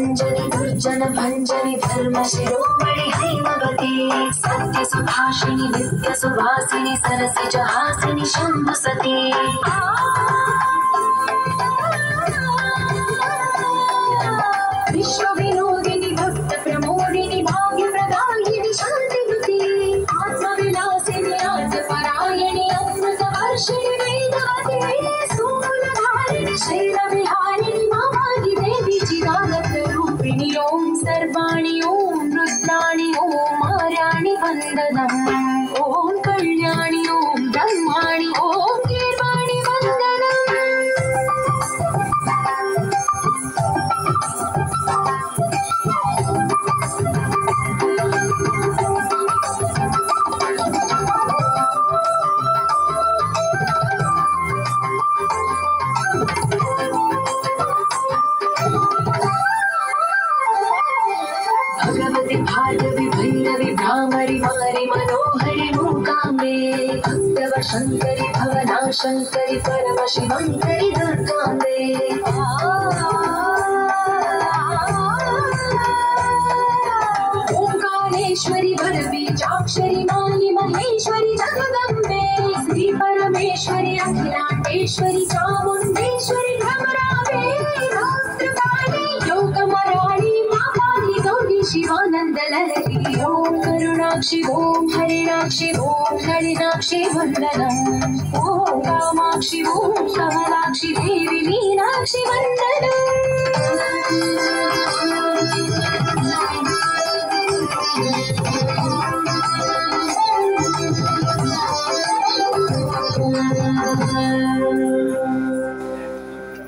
रञ्जनि दुर्जन भञ्जनि धर्म शिरोमणि हैमवती सत्य सुभाषिणि नित्य सुवासिनि सरसिज हासिनि शम्भु सती विश्व विनोदिनि भक्त प्रमोदिनि भाग्य प्रदायिनि शान्तिनुति आत्मविलासिनि आर्तपरायणि अमृत वर्षिणि वेदवती स्थूलधारिणि शैलविहारिणि मामादि देवी चिदानन्द रूपिणि ओं सर्वाणि ओं रुद्राणि ओं आर्याणि वन्दनम् ओं कल्याणि ओं ब्रह्माणि ओं गीर्वाणि वन्दनम् भगवति भार्गवी भैरवी भ्रामरि मारि मनोहरि मूकाम्बे भक्तव शङ्करि भवना शङ्करि परम शिवङ्करि दुर्गाम्बे ओंकारेश्वरि वरबीजाक्षरि मानि महेश्वरि जगदम्बे श्री परमेश्वरि अखिलाण्डेश्वरि चामुण्डेश्वरि भ्रमराम्बे रौद्रकाली योगमराळि मातानि गौरी शिवानन्द लहरी ओं करुणाक्षि ओं हरिणाक्षि ओं नलिनाक्षि वन्दनम् ओं कामाक्षि ओं कमलाक्षि देवी मीनाक्षि वन्दनम्